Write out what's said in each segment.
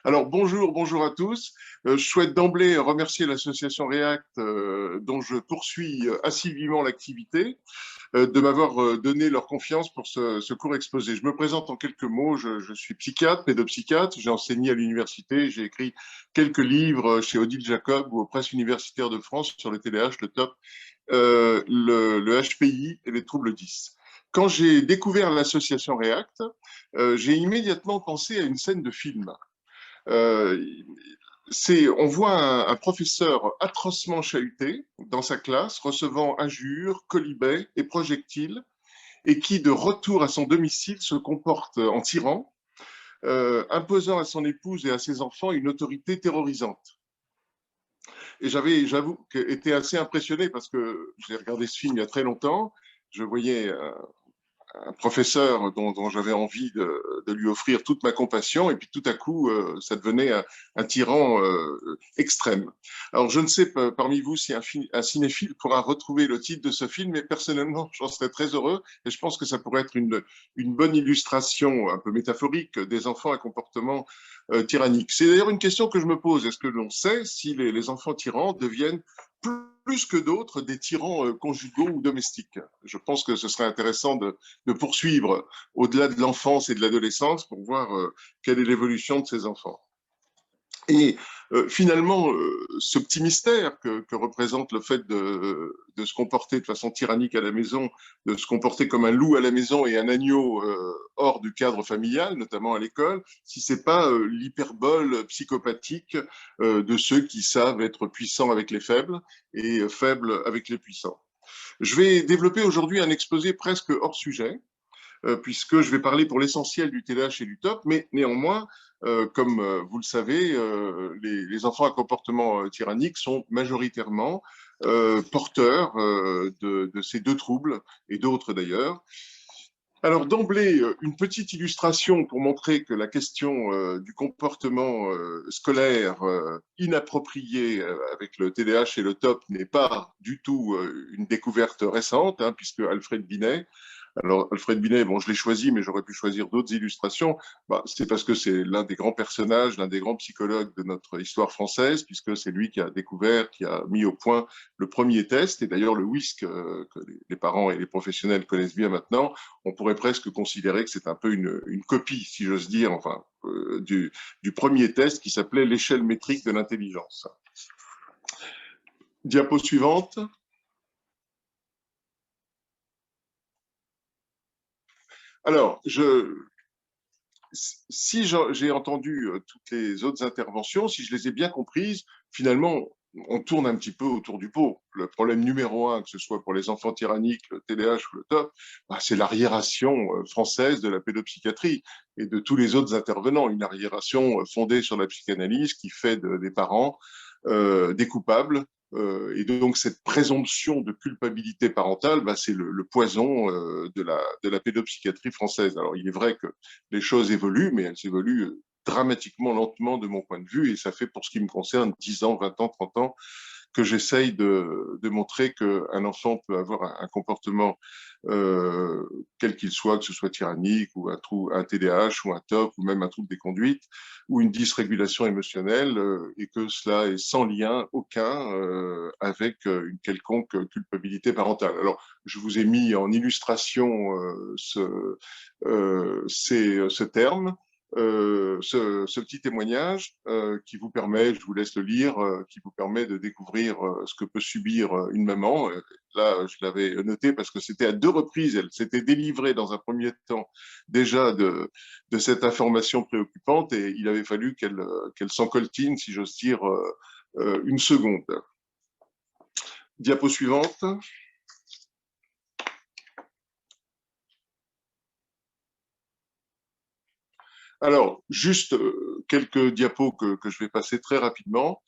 Alors bonjour à tous. Je souhaite d'emblée remercier l'association REACT dont je poursuis assidûment l'activité, de m'avoir donné leur confiance pour ce court exposé. Je me présente en quelques mots. Je suis psychiatre, pédopsychiatre. J'ai enseigné à l'université. J'ai écrit quelques livres chez Odile Jacob ou aux presses universitaires de France sur le TDAH, le TOP, le HPI et les troubles 10. Quand j'ai découvert l'association REACT, j'ai immédiatement pensé à une scène de film. Euh, on voit un professeur atrocement chahuté dans sa classe, recevant injures, colibets et projectiles, et qui, de retour à son domicile, se comporte en tyran, imposant à son épouse et à ses enfants une autorité terrorisante. Et j'avoue, été assez impressionné parce que j'ai regardé ce film il y a très longtemps. Je voyais un professeur dont j'avais envie de lui offrir toute ma compassion, et puis tout à coup, ça devenait un tyran extrême. Alors, je ne sais pas parmi vous si un cinéphile pourra retrouver le titre de ce film, mais personnellement, j'en serais très heureux, et je pense que ça pourrait être une bonne illustration, un peu métaphorique, des enfants à comportement tyrannique. C'est d'ailleurs une question que je me pose. Est-ce que l'on sait si les enfants tyrans deviennent plus que d'autres des tyrans conjugaux ou domestiques? Je pense que ce serait intéressant de poursuivre au-delà de l'enfance et de l'adolescence pour voir quelle est l'évolution de ces enfants. Et finalement, ce petit mystère que représente le fait de se comporter de façon tyrannique à la maison, de se comporter comme un loup à la maison et un agneau hors du cadre familial, notamment à l'école, si c'est pas l'hyperbole psychopathique de ceux qui savent être puissants avec les faibles et faibles avec les puissants. Je vais développer aujourd'hui un exposé presque hors sujet, puisque je vais parler pour l'essentiel du TDAH et du TOP, mais néanmoins, comme vous le savez, les enfants à comportement tyrannique sont majoritairement porteurs de ces deux troubles, et d'autres d'ailleurs. Alors d'emblée, une petite illustration pour montrer que la question du comportement scolaire inapproprié avec le TDAH et le TOP n'est pas du tout une découverte récente, hein, puisque Alfred Binet, alors, Alfred Binet, bon, je l'ai choisi, mais j'aurais pu choisir d'autres illustrations. Bah, c'est parce que c'est l'un des grands personnages, l'un des grands psychologues de notre histoire française, puisque c'est lui qui a découvert, qui a mis au point le premier test. Et d'ailleurs, le WISC, que les parents et les professionnels connaissent bien maintenant, on pourrait presque considérer que c'est un peu une copie, si j'ose dire, enfin, du premier test qui s'appelait l'échelle métrique de l'intelligence. Diapo suivante. Alors, si j'ai entendu toutes les autres interventions, si je les ai bien comprises, finalement, on tourne un petit peu autour du pot. Le problème numéro un, que ce soit pour les enfants tyranniques, le TDAH ou le TOP, bah, c'est l'arriération française de la pédopsychiatrie et de tous les autres intervenants. Une arriération fondée sur la psychanalyse qui fait des parents des coupables. Et donc, cette présomption de culpabilité parentale, bah, c'est le poison de la pédopsychiatrie française. Alors, il est vrai que les choses évoluent, mais elles évoluent dramatiquement lentement de mon point de vue, et ça fait, pour ce qui me concerne, 10 ans, 20 ans, 30 ans, que j'essaye de montrer qu'un enfant peut avoir un comportement quel qu'il soit, que ce soit tyrannique ou un TDAH ou un TOP ou même un trouble des conduites ou une dysrégulation émotionnelle, et que cela est sans lien aucun avec une quelconque culpabilité parentale. Alors, je vous ai mis en illustration ce terme. Ce petit témoignage qui vous permet, je vous laisse le lire, qui vous permet de découvrir ce que peut subir une maman. Là, je l'avais noté parce que c'était à deux reprises, elle s'était délivrée dans un premier temps déjà de cette information préoccupante, et il avait fallu qu'elle s'encoltine, si j'ose dire, une seconde. Diapo suivante. Alors, juste quelques diapos que je vais passer très rapidement.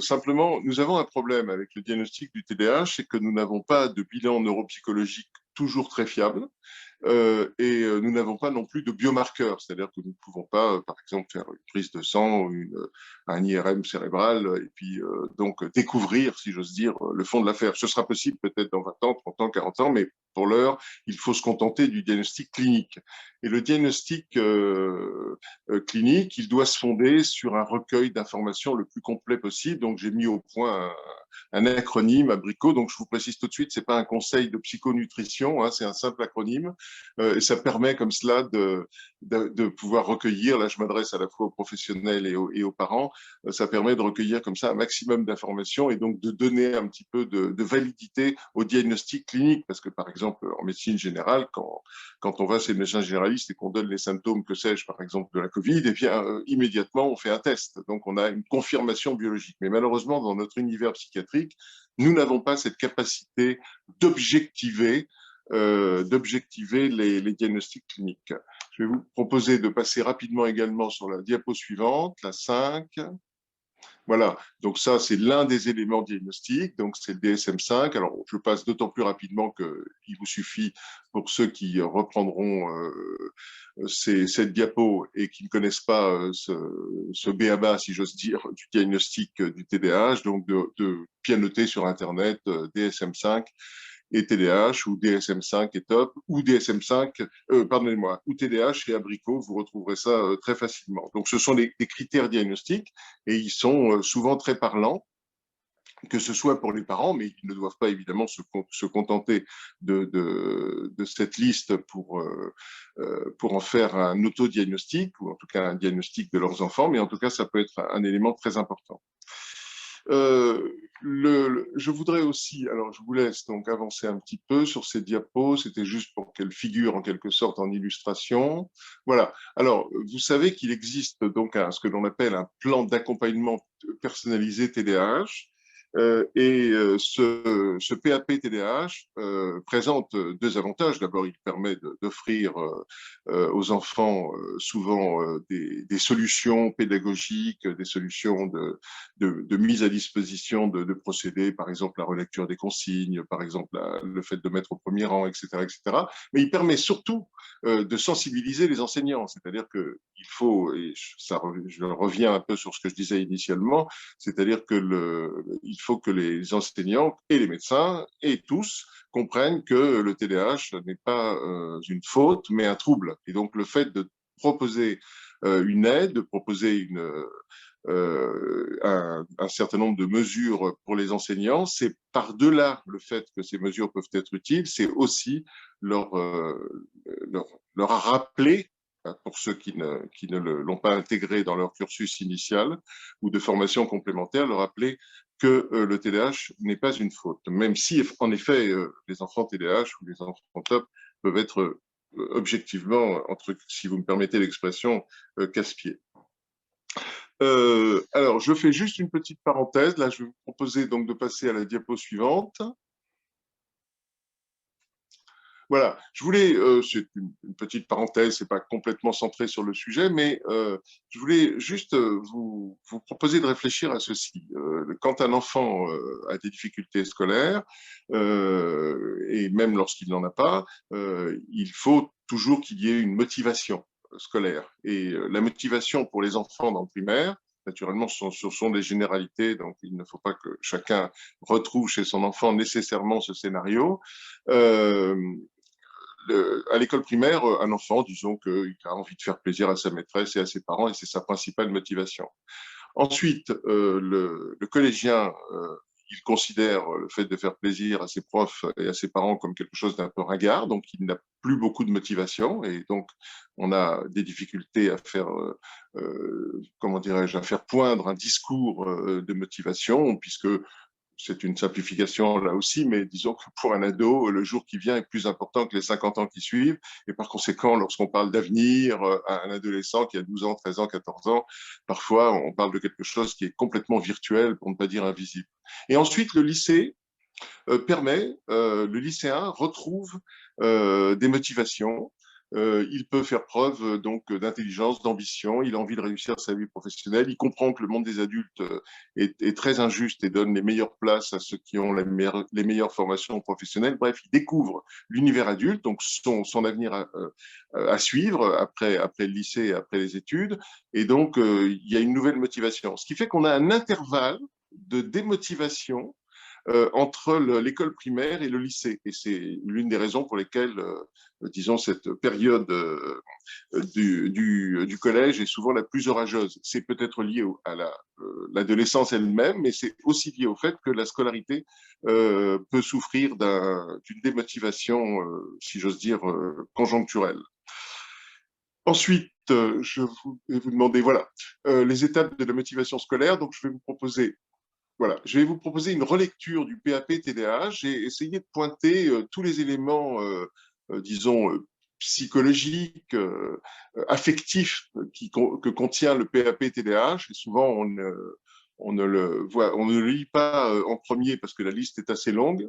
Simplement, nous avons un problème avec le diagnostic du TDAH, c'est que nous n'avons pas de bilan neuropsychologique toujours très fiable. Nous n'avons pas non plus de biomarqueurs, c'est-à-dire que nous ne pouvons pas, par exemple, faire une prise de sang ou un IRM cérébral et puis donc découvrir, si j'ose dire, le fond de l'affaire. Ce sera possible peut-être dans 20 ans, 30 ans, 40 ans, mais pour l'heure, il faut se contenter du diagnostic clinique. Et le diagnostic clinique, il doit se fonder sur un recueil d'informations le plus complet possible. Donc, j'ai mis au point un acronyme, abricot. Donc, je vous précise tout de suite, c'est pas un conseil de psychonutrition, hein, c'est un simple acronyme. Et ça permet comme cela de pouvoir recueillir, là je m'adresse à la fois aux professionnels et aux parents, ça permet de recueillir comme ça un maximum d'informations et donc de donner un petit peu de validité au diagnostic clinique. Parce que par exemple, en médecine générale, quand on va chez le médecin généraliste et qu'on donne les symptômes, que sais-je, par exemple de la Covid, eh bien immédiatement on fait un test. Donc on a une confirmation biologique. Mais malheureusement, dans notre univers psychiatrique, nous n'avons pas cette capacité d'objectiver les diagnostics cliniques. Je vais vous proposer de passer rapidement également sur la diapo suivante, la 5. Voilà, donc ça, c'est l'un des éléments diagnostiques, donc c'est le DSM-5. Alors, je passe d'autant plus rapidement qu'il vous suffit, pour ceux qui reprendront cette diapo et qui ne connaissent pas ce b.a.-ba, si j'ose dire, du diagnostic du TDAH, donc de pianoter sur Internet DSM-5 et TDAH, ou DSM-5 et TOP, ou DSM-5, pardonnez-moi, ou TDAH et abricot, vous retrouverez ça très facilement. Donc, ce sont des critères diagnostiques et ils sont souvent très parlants, que ce soit pour les parents, mais ils ne doivent pas évidemment se contenter de cette liste pour en faire un autodiagnostic, ou en tout cas un diagnostic de leurs enfants, mais en tout cas, ça peut être un élément très important. Je voudrais aussi, alors je vous laisse donc avancer un petit peu sur ces diapos, c'était juste pour qu'elles figurent en quelque sorte en illustration. Voilà, alors vous savez qu'il existe donc ce que l'on appelle un plan d'accompagnement personnalisé TDAH. Ce PAP TDAH présente deux avantages. D'abord, il permet d'offrir aux enfants souvent des solutions pédagogiques, des solutions de mise à disposition de procédés, par exemple la relecture des consignes, par exemple le fait de mettre au premier rang, etc., etc. Mais il permet surtout de sensibiliser les enseignants, c'est-à-dire qu'il faut, et je reviens un peu sur ce que je disais initialement, c'est-à-dire il faut que les enseignants et les médecins et tous comprennent que le TDAH n'est pas une faute, mais un trouble. Et donc le fait de proposer une aide, de proposer un certain nombre de mesures pour les enseignants, c'est par-delà le fait que ces mesures peuvent être utiles, c'est aussi leur rappeler, pour ceux qui ne l'ont pas intégré dans leur cursus initial ou de formation complémentaire, leur rappeler que le TDAH n'est pas une faute, même si, en effet, les enfants TDAH ou les enfants TOP peuvent être objectivement, si vous me permettez l'expression, casse-pieds. Alors, je fais juste une petite parenthèse. Là, je vais vous proposer donc de passer à la diapo suivante. Voilà, je voulais, c'est une petite parenthèse, c'est pas complètement centré sur le sujet, mais je voulais juste vous proposer de réfléchir à ceci. Quand un enfant a des difficultés scolaires, et même lorsqu'il n'en a pas, il faut toujours qu'il y ait une motivation scolaire. Et la motivation pour les enfants dans le primaire, naturellement, ce sont des généralités, donc il ne faut pas que chacun retrouve chez son enfant nécessairement ce scénario. Euh, à l'école primaire, un enfant, disons qu'il a envie de faire plaisir à sa maîtresse et à ses parents, et c'est sa principale motivation. Ensuite, le collégien, il considère le fait de faire plaisir à ses profs et à ses parents comme quelque chose d'un peu ringard, donc il n'a plus beaucoup de motivation, et donc on a des difficultés à faire, comment dirais-je, à faire poindre un discours de motivation, puisque c'est une simplification là aussi, mais disons que pour un ado, le jour qui vient est plus important que les 50 ans qui suivent. Et par conséquent, lorsqu'on parle d'avenir à un adolescent qui a 12 ans, 13 ans, 14 ans, parfois on parle de quelque chose qui est complètement virtuel, pour ne pas dire invisible. Et ensuite, le lycée le lycéen retrouve des motivations il peut faire preuve donc d'intelligence, d'ambition, il a envie de réussir sa vie professionnelle, il comprend que le monde des adultes est très injuste et donne les meilleures places à ceux qui ont les meilleures formations professionnelles. Bref, il découvre l'univers adulte, donc son avenir à suivre après le lycée, après les études, et donc il y a une nouvelle motivation. Ce qui fait qu'on a un intervalle de démotivation entre l'école primaire et le lycée. Et c'est l'une des raisons pour lesquelles, disons, cette période du collège est souvent la plus orageuse. C'est peut-être lié à l'adolescence elle-même, mais c'est aussi lié au fait que la scolarité peut souffrir d'une démotivation, si j'ose dire, conjoncturelle. Ensuite, je vais vous demander, voilà, les étapes de la motivation scolaire. Donc, je vais vous proposer une relecture du PAP-TDAH. J'ai essayé de pointer tous les éléments, disons, psychologiques, affectifs que contient le PAP-TDAH. Et souvent, on ne le lit pas en premier parce que la liste est assez longue.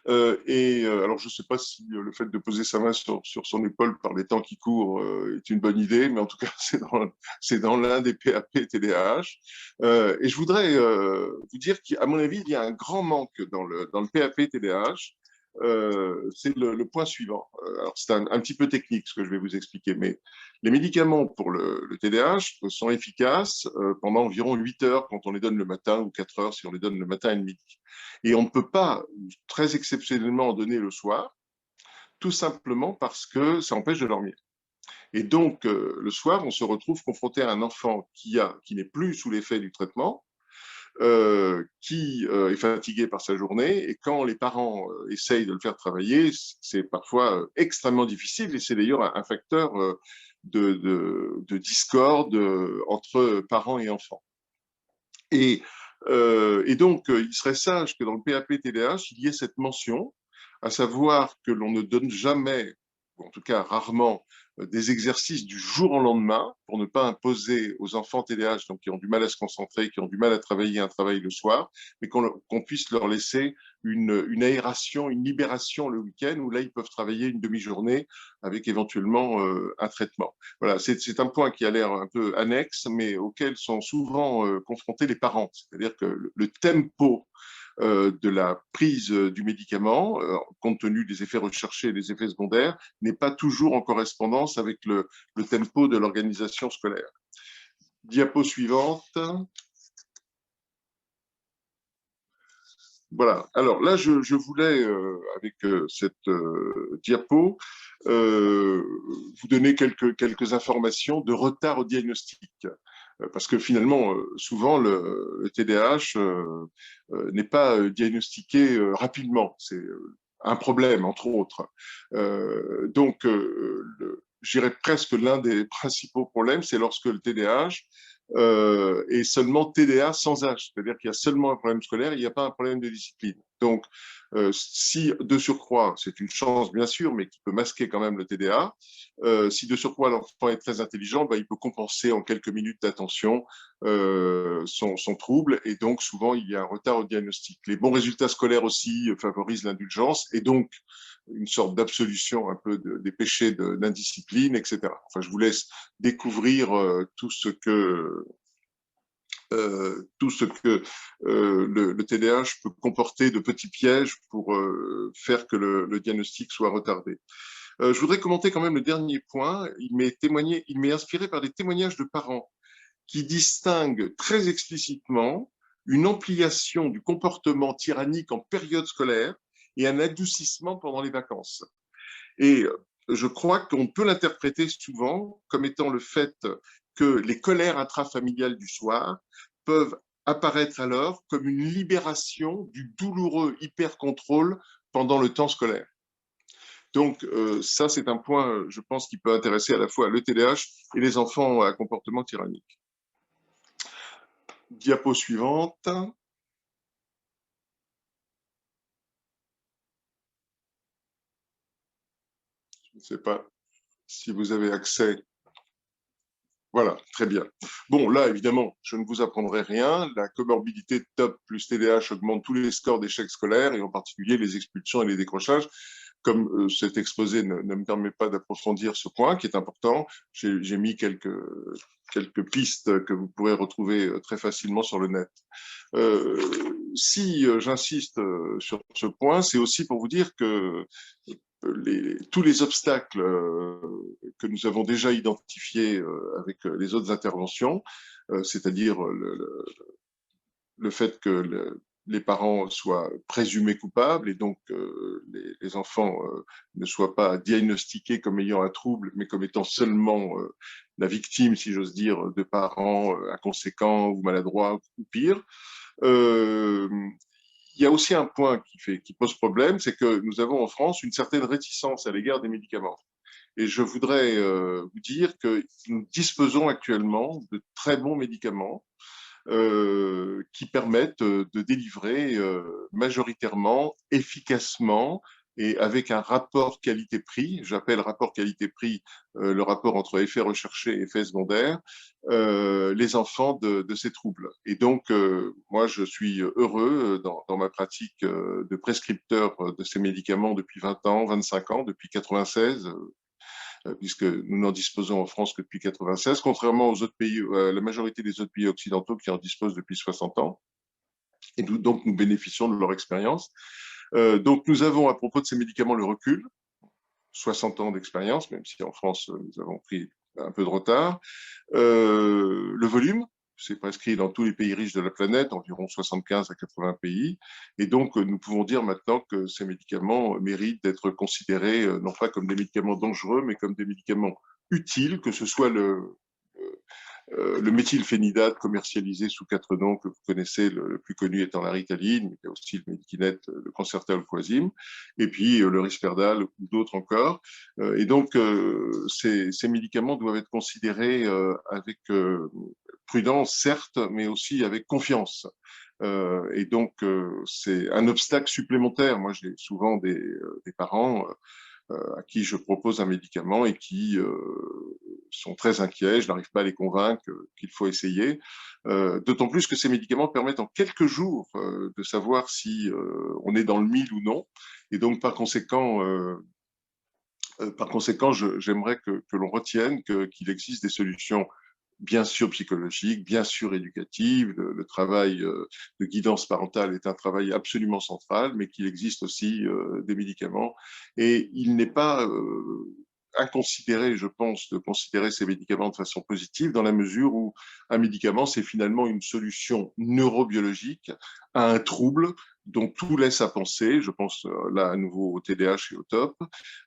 Alors, je ne sais pas si le fait de poser sa main sur son épaule par les temps qui courent est une bonne idée, mais en tout cas, c'est dans l'un des PAP TDAH. Et je voudrais vous dire qu'à mon avis, il y a un grand manque dans le PAP TDAH. C'est le point suivant. Alors, c'est un petit peu technique ce que je vais vous expliquer, mais les médicaments pour le TDAH sont efficaces pendant environ 8 heures quand on les donne le matin ou 4 heures si on les donne le matin et le midi. Et on ne peut pas, très exceptionnellement, en donner le soir, tout simplement parce que ça empêche de dormir. Et donc, le soir, on se retrouve confronté à un enfant qui n'est plus sous l'effet du traitement, qui est fatigué par sa journée, et quand les parents essayent de le faire travailler, c'est parfois extrêmement difficile, et c'est d'ailleurs un facteur de discorde entre parents et enfants. Et donc, il serait sage que dans le PAP-TDAH, il y ait cette mention, à savoir que l'on ne donne jamais, ou en tout cas rarement, des exercices du jour au lendemain pour ne pas imposer aux enfants TDAH, donc qui ont du mal à se concentrer, qui ont du mal à travailler un travail le soir, mais qu'on puisse leur laisser une aération, une libération le week-end, où là, ils peuvent travailler une demi-journée avec éventuellement un traitement. Voilà, c'est un point qui a l'air un peu annexe, mais auquel sont souvent confrontés les parents. C'est-à-dire que le tempo de la prise du médicament, compte tenu des effets recherchés et des effets secondaires, n'est pas toujours en correspondance avec le tempo de l'organisation scolaire. Diapo suivante. Voilà. Alors là, je voulais, avec cette diapo, vous donner quelques informations de retard au diagnostic. Parce que finalement, souvent, le TDAH n'est pas diagnostiqué rapidement. C'est un problème, entre autres. Donc, je dirais presque l'un des principaux problèmes, c'est lorsque le TDAH est seulement TDA sans H, c'est-à-dire qu'il y a seulement un problème scolaire, il n'y a pas un problème de discipline. Donc, si de surcroît, c'est une chance bien sûr, mais qui peut masquer quand même le TDA, si de surcroît l'enfant est très intelligent, ben, il peut compenser en quelques minutes d'attention son trouble, et donc souvent il y a un retard au diagnostic. Les bons résultats scolaires aussi favorisent l'indulgence, et donc une sorte d'absolution un peu des péchés d'indiscipline, etc. Enfin, je vous laisse découvrir tout ce que le TDAH peut comporter de petits pièges pour faire que le diagnostic soit retardé. Je voudrais commenter quand même le dernier point. Il m'est inspiré par des témoignages de parents qui distinguent très explicitement une ampliation du comportement tyrannique en période scolaire et un adoucissement pendant les vacances. Et je crois qu'on peut l'interpréter souvent comme étant le fait que les colères intrafamiliales du soir peuvent apparaître alors comme une libération du douloureux hyper-contrôle pendant le temps scolaire. Donc, ça, c'est un point, je pense, qui peut intéresser à la fois le TDAH et les enfants à comportement tyrannique. Diapo suivante. Je ne sais pas si vous avez accès. Voilà, très bien. Bon, là, évidemment, je ne vous apprendrai rien. La comorbidité TOP plus TDAH augmente tous les scores d'échecs scolaires, et en particulier les expulsions et les décrochages. comme cet exposé ne me permet pas d'approfondir ce point qui est important, j'ai mis quelques pistes que vous pourrez retrouver très facilement sur le net. Si j'insiste sur ce point, c'est aussi pour vous dire que tous les obstacles que nous avons déjà identifiés avec les autres interventions, c'est-à-dire le fait que les parents soient présumés coupables et donc les enfants ne soient pas diagnostiqués comme ayant un trouble, mais comme étant seulement la victime, si j'ose dire, de parents inconséquents ou maladroits ou pire. Il y a aussi un point qui pose problème, c'est que nous avons en France une certaine réticence à l'égard des médicaments. Et je voudrais vous dire que nous disposons actuellement de très bons médicaments qui permettent de délivrer majoritairement, efficacement et avec un rapport qualité-prix, j'appelle rapport qualité-prix le rapport entre effet recherché et effet secondaire, les enfants de ces troubles. Et donc, moi, je suis heureux dans ma pratique de prescripteur de ces médicaments depuis 20 ans, 25 ans, depuis 96, puisque nous n'en disposons en France que depuis 96, contrairement aux autres pays, la majorité des autres pays occidentaux qui en disposent depuis 60 ans. Et donc, nous bénéficions de leur expérience. Donc, nous avons, à propos de ces médicaments, le recul, 60 ans d'expérience, même si en France, nous avons pris un peu de retard. Le volume, c'est prescrit dans tous les pays riches de la planète, environ 75 à 80 pays. Et donc, nous pouvons dire maintenant que ces médicaments méritent d'être considérés non pas comme des médicaments dangereux, mais comme des médicaments utiles, que ce soit le méthylphénidate commercialisé sous 4 noms que vous connaissez, le plus connu étant la Ritaline, mais il y a aussi le Medikinet, le Concerta ou le Quasim, et puis le Risperdal ou d'autres encore. Et donc, ces médicaments doivent être considérés avec prudence, certes, mais aussi avec confiance. Et donc, c'est un obstacle supplémentaire. Moi, j'ai souvent des parents à qui je propose un médicament et qui sont très inquiets, je n'arrive pas à les convaincre qu'il faut essayer, d'autant plus que ces médicaments permettent en quelques jours de savoir si on est dans le mille ou non, et donc par conséquent, j'aimerais que l'on retienne qu'il existe des solutions bien sûr psychologiques, bien sûr éducatives. Le travail de guidance parentale est un travail absolument central, mais qu'il existe aussi des médicaments. Et il n'est pas inconsidéré, je pense, de considérer ces médicaments de façon positive, dans la mesure où un médicament, c'est finalement une solution neurobiologique à un trouble dont tout laisse à penser, je pense là à nouveau au TDAH et au TOP,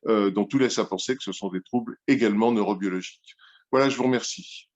dont tout laisse à penser que ce sont des troubles également neurobiologiques. Voilà, je vous remercie.